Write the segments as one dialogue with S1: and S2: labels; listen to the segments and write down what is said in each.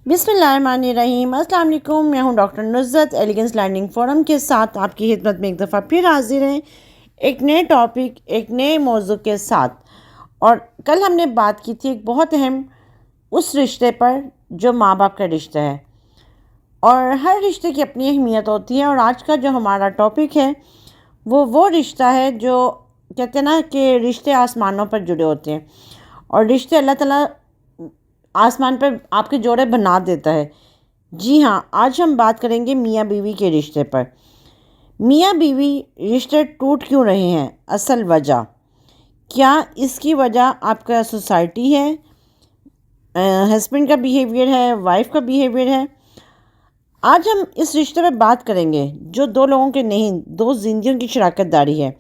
S1: बिस्मिल्लाहिर्रहमानिर्रहीम। अस्सलाम वालेकुम। मैं हूं डॉक्टर नुज़रत एलिगेंस लर्निंग फोरम के साथ आपकी खिदमत में एक दफ़ा फिर हाजिर हैं एक नए टॉपिक, एक नए मौजू के साथ। और कल हमने बात की थी एक बहुत अहम उस रिश्ते पर जो माँ बाप का रिश्ता है, और हर रिश्ते की अपनी अहमियत होती है। और आज का जो हमारा टॉपिक है वो रिश्ता है जो कहते हैं ना कि रिश्ते आसमानों पर जुड़े होते हैं, और रिश्ते अल्लाह ताला आसमान पर आपके जोड़े बना देता है। जी हाँ, आज हम बात करेंगे मियाँ बीवी के रिश्ते पर। मियाँ बीवी रिश्ते टूट क्यों रहे हैं, असल वजह क्या, इसकी वजह आपका सोसाइटी है, हस्बैंड का बिहेवियर है, वाइफ का बिहेवियर है। आज हम इस रिश्ते पर बात करेंगे जो दो लोगों के नहीं, दो जिंदगियों की शराकत दारी है,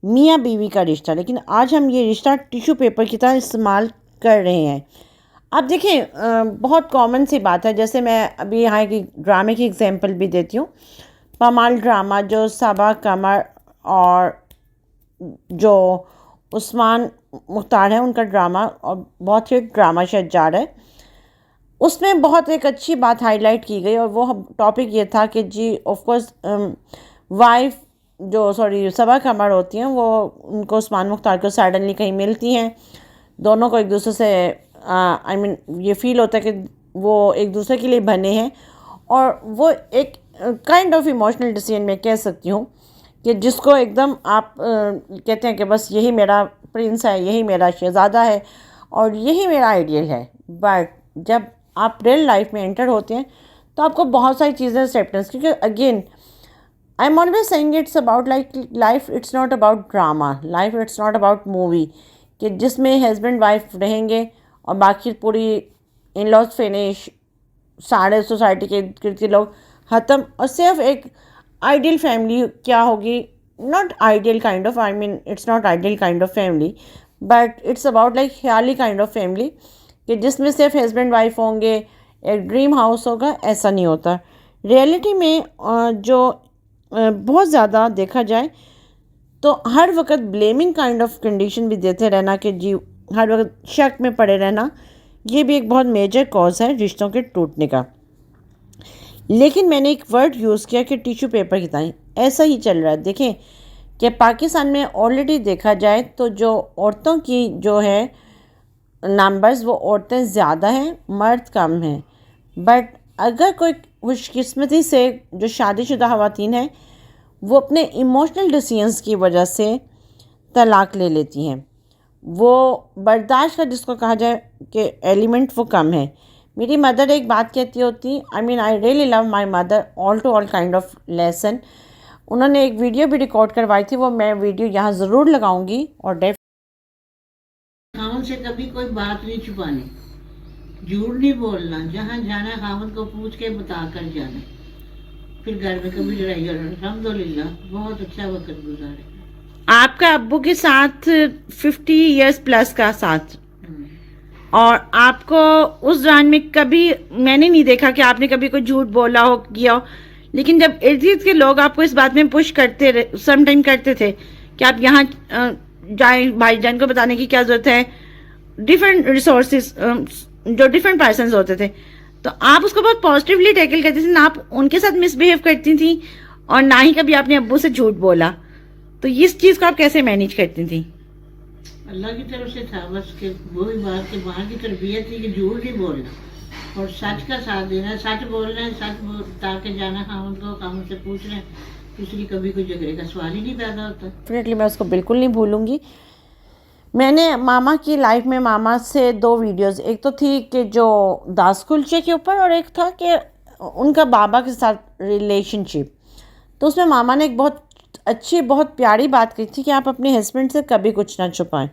S1: मियाँ बीवी का रिश्ता। लेकिन आज हम ये रिश्ता टिश्यू पेपर की तरह इस्तेमाल कर रहे हैं। अब देखिए, बहुत कॉमन सी बात है। जैसे मैं अभी यहाँ की ड्रामे की एग्जांपल भी देती हूँ। पमाल ड्रामा जो सबा कमर और जो उस्मान मुख्तार है उनका ड्रामा, और बहुत हिट ड्रामा शायद जा रहा है, उसमें बहुत एक अच्छी बात हाईलाइट की गई। और वो टॉपिक ये था कि जी ऑफ कोर्स वाइफ जो सबा कमर होती हैं, वो उनको उस्मान मुख्तार को सडनली कहीं मिलती हैं। दोनों को एक दूसरे से ये फील होता है कि वो एक दूसरे के लिए बने हैं, और वो एक काइंड ऑफ इमोशनल डिसीजन मैं कह सकती हूँ कि जिसको एकदम आप कहते हैं कि बस यही मेरा प्रिंस है, यही मेरा शहज़ादा है और यही मेरा आइडियल है। बट जब आप रियल लाइफ में एंटर होते हैं तो आपको बहुत सारी चीज़ें एक्सेप्टेंस, क्योंकि again I am always saying it's about life, it's not about drama, life it's not about movie कि जिसमें हस्बैंड वाइफ रहेंगे और बाकी पूरी इन लॉज फिनिश, सारे सोसाइटी के इर्द लोग ख़त्म, और सिर्फ एक आइडियल फैमिली क्या होगी। Not ideal kind of, I mean it's not ideal kind of family, but it's about like Khyali kind of family कि जिसमें सिर्फ हस्बैंड वाइफ होंगे, एक ड्रीम हाउस होगा। ऐसा नहीं होता रियलिटी में। जो बहुत ज़्यादा देखा जाए तो हर वक्त ब्लेमिंग काइंड ऑफ कंडीशन भी देते रहना कि जी हर वक्त शक में पड़े रहना, ये भी एक बहुत मेजर कॉज है रिश्तों के टूटने का। लेकिन मैंने एक वर्ड यूज़ किया कि टिश्यू पेपर की तरह ऐसा ही चल रहा है। देखें कि पाकिस्तान में ऑलरेडी देखा जाए तो जो औरतों की जो है नंबर्स, वो औरतें ज़्यादा हैं, मर्द कम हैं। बट अगर कोई खुशकिस्मती से जो शादीशुदा ख़वातीन हैं वो अपने इमोशनल डिसीजंस की वजह से तलाक़ ले लेती हैं, वो बर्दाश्त का जिसको कहा जाए कि एलिमेंट वो कम है। मेरी मदर एक बात कहती होती, I mean I really love my mother, all to all kind of lesson. उन्होंने एक वीडियो भी रिकॉर्ड करवाई थी, वो मैं वीडियो यहाँ ज़रूर लगाऊंगी। और
S2: खावन से कभी कोई बात नहीं छुपानी, झूठ नहीं बोलना, जहाँ जाना खावन को पूछ के बता कर जाना, फिर घर में कभी लड़ाई करना। अल्हम्दुलिल्लाह बहुत अच्छा वक्त गुजारे।
S1: आपका अब्बू के साथ 50 इयर्स प्लस का साथ, और आपको उस दौरान में कभी मैंने नहीं देखा कि आपने कभी कोई झूठ बोला हो, किया हो। लेकिन जब इर्द गिर्द के लोग आपको इस बात में पुश करते सम टाइम करते थे कि आप यहाँ जाएं, भाईजान को बताने की क्या ज़रूरत है, डिफरेंट रिसोर्सेज जो डिफरेंट पर्सनस होते थे, तो आप उसको बहुत पॉजिटिवली टैकल करती थी। ना आप उनके साथ मिसबिहेव करती थी और ना ही कभी आपने अब्बू से झूठ बोला। तो इस चीज़ को आप कैसे मैनेज करती थी?
S2: अल्लाह की तरफ से था बस कि वही बात कि वहाँ की तरबियत थी कि झूठ नहीं बोलना और सच का साथ देना, सच बोलना है, सच बता के जाना। हाँ उनको काम से पूछ रहे हैं, इसलिए कभी कोई झगड़े का सवाल ही नहीं पैदा होता।
S1: डेफिनेटली मैं उसको बिल्कुल नहीं भूलूंगी। मैंने मामा की लाइफ में मामा से 2 वीडियोस, एक तो थी कि जो दास कुलचे के ऊपर, और एक था कि उनका बाबा के साथ रिलेशनशिप। तो उसमें मामा ने एक बहुत अच्छी, बहुत प्यारी बात कही थी कि आप अपने हस्बैंड से कभी कुछ ना छुपाएं।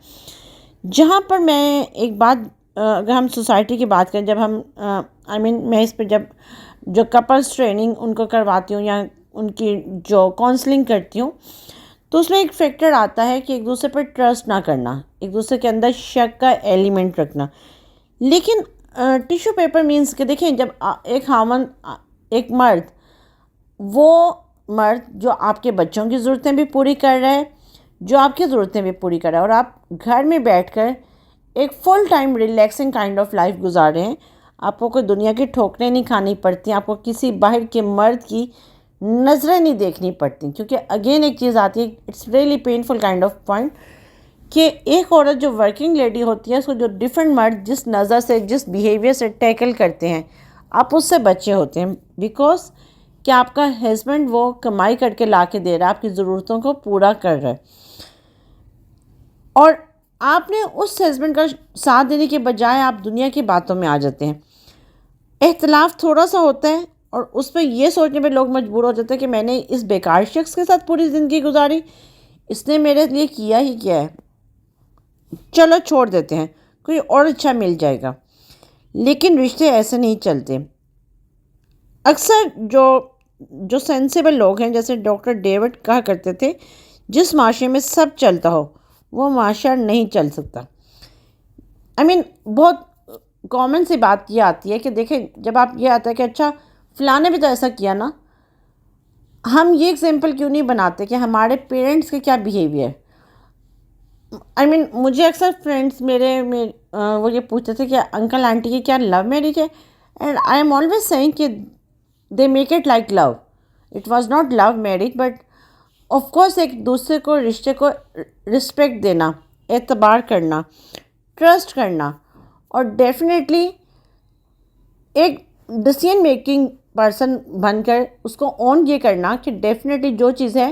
S1: जहाँ पर मैं एक बात, अगर हम सोसाइटी की बात करें, जब हम आई मीन मैं इस पर जब जो कपल्स ट्रेनिंग उनको करवाती हूँ या उनकी जो काउंसलिंग करती हूँ, तो उसमें एक फैक्टर आता है कि एक दूसरे पर ट्रस्ट ना करना, एक दूसरे के अंदर शक का एलिमेंट रखना। लेकिन टिश्यू पेपर मीन्स कि देखें, जब एक हामन, एक मर्द, वो मर्द जो आपके बच्चों की ज़रूरतें भी पूरी कर रहा है, जो आपकी ज़रूरतें भी पूरी कर रहा है, और आप घर में बैठकर एक full time relaxing kind of life गुजार रहे हैं, आपको कोई दुनिया की ठोकरें नहीं खानी पड़ती, आपको किसी बाहर के मर्द की नज़रें नहीं देखनी पड़ती। क्योंकि अगेन एक चीज़ आती है, it's really painful kind of point, कि एक औरत जो वर्किंग लेडी होती है उसको जो डिफरेंट मर्द जिस नज़र से, जिस बिहेवियर से टैकल करते हैं, आप उससे बचे होते हैं। बिकॉज कि आपका हस्बैंड वो कमाई करके ला के दे रहा है, आपकी ज़रूरतों को पूरा कर रहा है, और आपने उस हस्बैंड का साथ देने के बजाय आप दुनिया की बातों में आ जाते हैं। इख्तलाफ थोड़ा सा होता है और उस पर यह सोचने पे लोग मजबूर हो जाते हैं कि मैंने इस बेकार शख्स के साथ पूरी ज़िंदगी गुजारी, इसने मेरे लिए किया ही क्या है, चलो छोड़ देते हैं, कोई और अच्छा मिल जाएगा। लेकिन रिश्ते ऐसे नहीं चलते। अक्सर जो सेंसिबल लोग हैं, जैसे डॉक्टर डेविड कहा करते थे, जिस माशरे में सब चलता हो वो माशरा नहीं चल सकता। बहुत कॉमन सी बात ये आती है कि देखें, जब आप ये आता है कि अच्छा फ़लाने भी तो ऐसा किया ना, हम ये एग्जाम्पल क्यों नहीं बनाते कि हमारे पेरेंट्स के क्या बिहेवियर। मुझे अक्सर फ्रेंड्स वो ये पूछते थे कि अंकल आंटी की क्या लव मैरिज है, and I am always saying कि they make it like love. It was not love marriage, but of course एक दूसरे को, रिश्ते को रिस्पेक्ट देना, एतबार करना, ट्रस्ट करना, और डेफिनेटली एक डिसीजन मेकिंग पर्सन बनकर उसको ओन ये करना कि डेफिनेटली जो चीज़ है,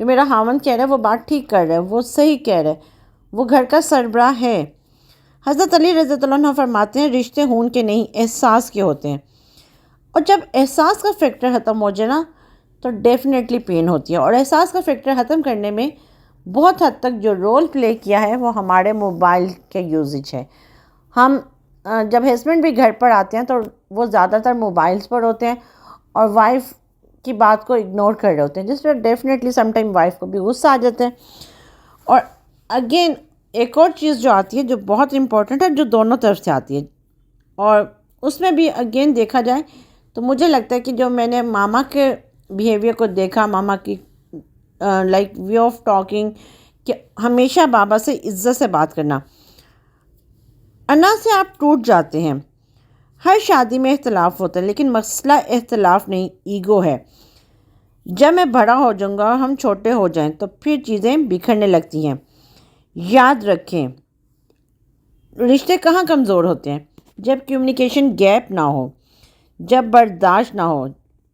S1: जो मेरा हामन कह रहा है वो बात ठीक कर रहा है, वो सही कह रहा है, वो घर का सरबराह है। हज़रत अली रज़ियल्लाहु अन्हु फरमाते हैं, रिश्ते खून के नहीं एहसास के होते हैं, और जब एहसास का फैक्टर ख़त्म हो जाए ना तो डेफिनेटली पेन होती है। और एहसास का फैक्टर ख़त्म करने में बहुत हद तक जो रोल प्ले किया है वो हमारे मोबाइल के यूजेज है। हम जब हस्बैंड भी घर पर आते हैं तो वो ज़्यादातर मोबाइल्स पर होते हैं और वाइफ की बात को इग्नोर कर रहे होते हैं, जिस पर डेफिनेटली समटाइम वाइफ को भी गुस्सा आ जाता है। और अगेन एक और चीज़ जो आती है, जो बहुत इम्पोर्टेंट है, जो दोनों तरफ से आती है, और उसमें भी अगेन देखा जाए तो मुझे लगता है कि जो मैंने मामा के बिहेवियर को देखा, मामा की लाइक वे ऑफ टॉकिंग, कि हमेशा बाबा से इज्जत से बात करना, अन्ना से आप टूट जाते हैं। हर शादी में इख्तलाफ होता है, लेकिन मसला इख्तलाफ नहीं, ईगो है। जब मैं बड़ा हो जाऊंगा और हम छोटे हो जाएं तो फिर चीज़ें बिखरने लगती हैं। याद रखें, रिश्ते कहाँ कमज़ोर होते हैं? जब कम्युनिकेशन गैप ना हो, जब बर्दाश्त ना हो,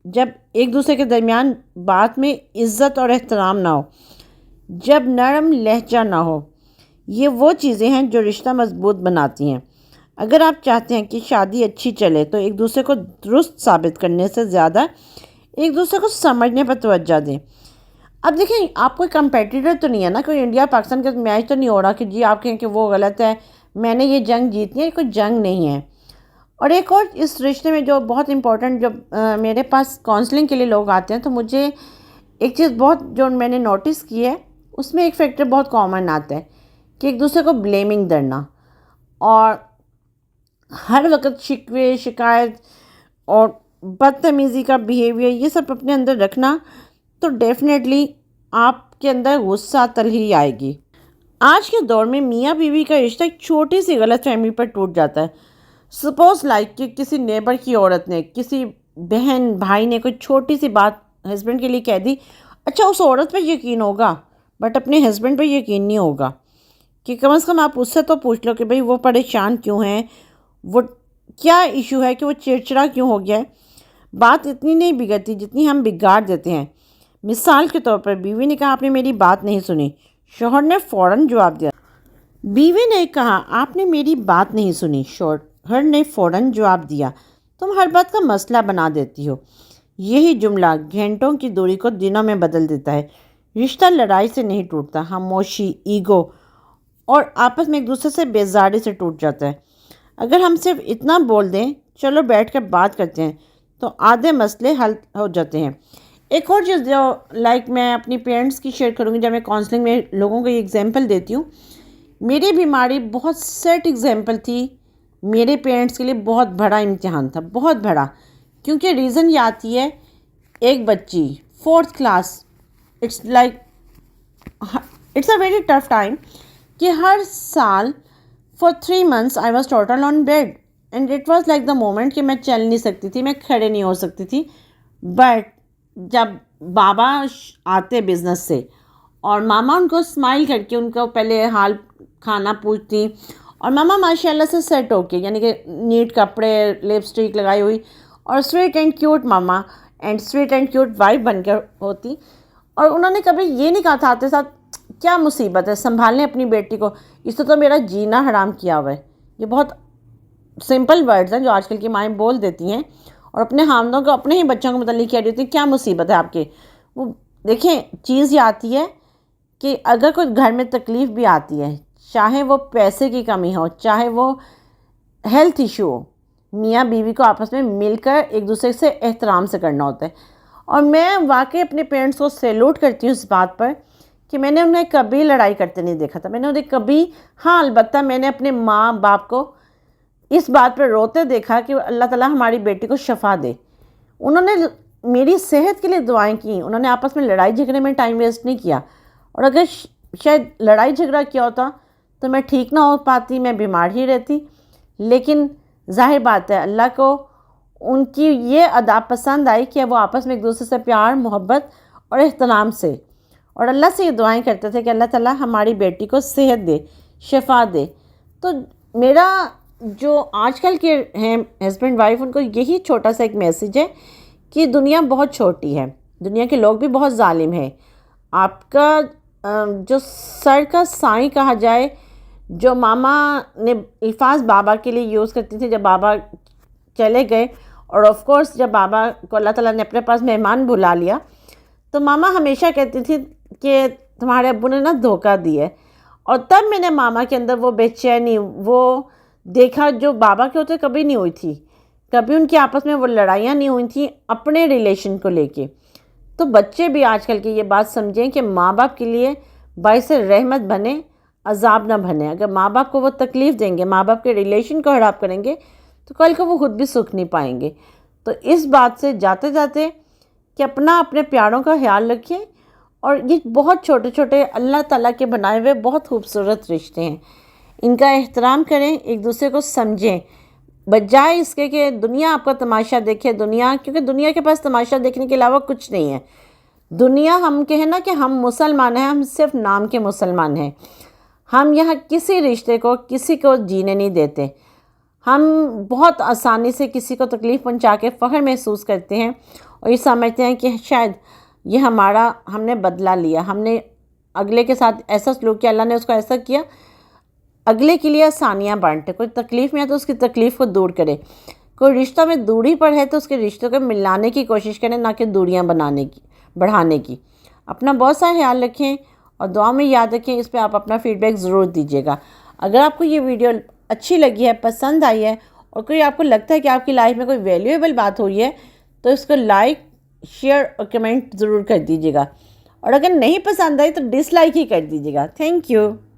S1: जब एक दूसरे के दरमियान बात में इज़्ज़त और एहतराम ना हो, जब नरम लहजा ना हो। ये वो चीज़ें हैं जो रिश्ता मजबूत बनाती हैं। अगर आप चाहते हैं कि शादी अच्छी चले तो एक दूसरे को दुरुस्त साबित करने से ज़्यादा एक दूसरे को समझने पर तवज्जो दें। अब देखें, आप कोई कंपेटिटर तो नहीं है ना, कोई इंडिया पाकिस्तान का मैच तो नहीं हो रहा कि जी आप कहें कि वो गलत है, मैंने ये जंग जीतनी है। कोई जंग नहीं है। और एक और इस रिश्ते में जो बहुत इम्पोर्टेंट, जब मेरे पास काउंसलिंग के लिए लोग आते हैं तो मुझे एक चीज़ बहुत जो मैंने नोटिस की है, उसमें एक फैक्टर बहुत कॉमन आता है कि एक दूसरे को ब्लेमिंग करना और हर वक्त शिकवे, शिकायत और बदतमीज़ी का बिहेवियर, ये सब अपने अंदर रखना, तो डेफिनेटली आपके अंदर गुस्सा तलही आएगी। आज के दौर में मियाँ बीवी का रिश्ता एक छोटी सी गलतफहमी पर टूट जाता है। सपोज लाइक कि किसी नेबर की औरत ने, किसी बहन भाई ने कोई छोटी सी बात हस्बैंड के लिए कह दी। अच्छा, उस औरत पर यकीन होगा बट अपने हस्बैंड पर यकीन नहीं होगा, कि कम से कम आप उससे तो पूछ लो कि भाई वो परेशान क्यों है, वो क्या इशू है, कि वो चिड़चिड़ा क्यों हो गया है। बात इतनी नहीं बिगड़ती जितनी हम बिगाड़ देते हैं। मिसाल के तौर पर बीवी ने कहा आपने मेरी बात नहीं सुनी, शौहर ने फ़ौरन जवाब दिया। बीवी ने कहा आपने मेरी बात नहीं सुनी, शौहर ने फ़ौरन जवाब दिया। तुम हर बात का मसला बना देती हो। यही जुमला घंटों की दूरी को दिनों में बदल देता है। रिश्ता लड़ाई से नहीं टूटता, खामोशी, ईगो और आपस में एक दूसरे से बेजारी से टूट जाता है। अगर हम सिर्फ इतना बोल दें चलो बैठ कर बात करते हैं तो आधे मसले हल हो जाते हैं। एक और चीज़ जो लाइक मैं अपनी पेरेंट्स की शेयर करूँगी, जब मैं काउंसलिंग में लोगों को ये एग्जांपल देती हूँ, मेरी बीमारी बहुत सेट एग्जांपल थी। मेरे पेरेंट्स के लिए बहुत बड़ा इम्तिहान था, बहुत बड़ा। क्योंकि रीज़न ये आती है, एक बच्ची 4th class, it's a very tough time, कि हर साल for 3 months I was total on bed and it was like the moment کہ میں چل نہیں سکتی تھی, میں کھڑے نہیں ہو سکتی تھی. بٹ جب بابا آتے بزنس سے اور ماما ان کو اسمائل کر کے ان کو پہلے حال کھانا پوچھتی, اور ماما ماشاء اللہ سے سیٹ ہو کے, یعنی کہ نیٹ کپڑے, لپسٹک لگائی ہوئی, اور sweet and cute mama and sweet and cute wife بن کر ہوتی. اور انہوں نے کبھی یہ نہیں کہا تھا آتے ساتھ کیا مصیبت ہے سنبھالنے اپنی بیٹی کو, اس سے تو میرا جینا حرام کیا ہوا ہے. یہ بہت سمپل ورڈز ہیں جو آج کل کی مائیں بول دیتی ہیں, اور اپنے خاندانوں کو, اپنے ہی بچوں کو متعلق کہہ رہی ہوتی ہیں کیا مصیبت ہے آپ کے. وہ دیکھیں چیز یہ آتی ہے کہ اگر کوئی گھر میں تکلیف بھی آتی ہے, چاہے وہ پیسے کی کمی ہو, چاہے وہ ہیلتھ ایشو ہو, میاں بیوی کو آپس میں مل کر ایک دوسرے سے احترام سے کرنا ہوتا ہے. اور میں واقعی اپنے پیرنٹس کو سیلوٹ کرتی ہوں اس بات پر کہ میں نے انہیں کبھی لڑائی کرتے نہیں دیکھا تھا. میں نے انہیں کبھی, ہاں البتہ میں نے اپنے ماں باپ کو اس بات پر روتے دیکھا کہ اللہ تعالیٰ ہماری بیٹی کو شفا دے. انہوں نے میری صحت کے لیے دعائیں کی, انہوں نے آپس میں لڑائی جھگڑے میں ٹائم ویسٹ نہیں کیا. اور اگر شاید لڑائی جھگڑا کیا ہوتا تو میں ٹھیک نہ ہو پاتی, میں بیمار ہی رہتی. لیکن ظاہر بات ہے اللہ کو ان کی یہ ادا پسند آئی کہ وہ آپس میں ایک دوسرے سے پیار, محبت اور احترام سے, اور اللہ سے یہ دعائیں کرتے تھے کہ اللہ تعالیٰ ہماری بیٹی کو صحت دے, شفا دے. تو میرا جو آج کل کے ہیں ہسبینڈ وائف, ان کو یہی چھوٹا سا ایک میسیج ہے کہ دنیا بہت چھوٹی ہے, دنیا کے لوگ بھی بہت ظالم ہیں. آپ کا جو سر کا سائیں کہا جائے, جو ماما نے الفاظ بابا کے لیے یوز کرتی تھی جب بابا چلے گئے, اور آف کورس جب بابا کو اللہ تعالیٰ نے اپنے پاس مہمان بلا لیا, تو ماما ہمیشہ کہتی تھی کہ تمہارے ابو نے نا دھوکہ دیا ہے. اور تب میں نے ماما کے اندر وہ بے چینی وہ دیکھا جو بابا کے ہوتے کبھی نہیں ہوئی تھی. کبھی ان کے آپس میں وہ لڑائیاں نہیں ہوئی تھیں اپنے ریلیشن کو لے کے. تو بچے بھی آج کل کی یہ بات سمجھیں کہ ماں باپ کے لیے باعث رحمت بنے, عذاب نہ بنے. اگر ماں باپ کو وہ تکلیف دیں گے, ماں باپ کے ریلیشن کو خراب کریں گے, تو کل کو وہ خود بھی سکھ نہیں پائیں گے. تو اس بات سے جاتے جاتے کہ اپنے پیاروں کا خیال رکھیں. اور یہ بہت چھوٹے چھوٹے اللہ تعالیٰ کے بنائے ہوئے بہت خوبصورت رشتے ہیں, ان کا احترام کریں, ایک دوسرے کو سمجھیں, بجائے اس کے کہ دنیا آپ کا تماشا دیکھے. دنیا, کیونکہ دنیا کے پاس تماشا دیکھنے کے علاوہ کچھ نہیں ہے. دنیا ہم کہیں نا کہ ہم مسلمان ہیں, ہم صرف نام کے مسلمان ہیں. ہم یہاں کسی رشتے کو, کسی کو جینے نہیں دیتے. ہم بہت آسانی سے کسی کو تکلیف پہنچا کے فخر محسوس کرتے ہیں, اور یہ سمجھتے ہیں کہ شاید یہ ہم نے بدلہ لیا, ہم نے اگلے کے ساتھ ایسا سلوک کیا, اللہ نے اس کو ایسا کیا. اگلے کے لیے آسانیاں بانٹے, کوئی تکلیف میں ہے تو اس کی تکلیف کو دور کرے, کوئی رشتہ میں دوری پر ہے تو اس کے رشتوں کو ملانے کی کوشش کریں, نہ کہ دوریاں بڑھانے کی. اپنا بہت سا خیال رکھیں, اور دعا میں یاد رکھیں. اس پہ آپ اپنا فیڈ بیک ضرور دیجیے گا. اگر آپ کو یہ ویڈیو اچھی لگی ہے, پسند آئی ہے, اور کوئی آپ کو لگتا ہے کہ آپ کی لائف میں کوئی ویلیویبل بات ہوئی ہے, تو اس کو لائک, شیئر اور کمنٹ ضرور کر دیجیے گا. اور اگر نہیں پسند آئی تو ڈس لائک ہی کر دیجیے گا. Thank you.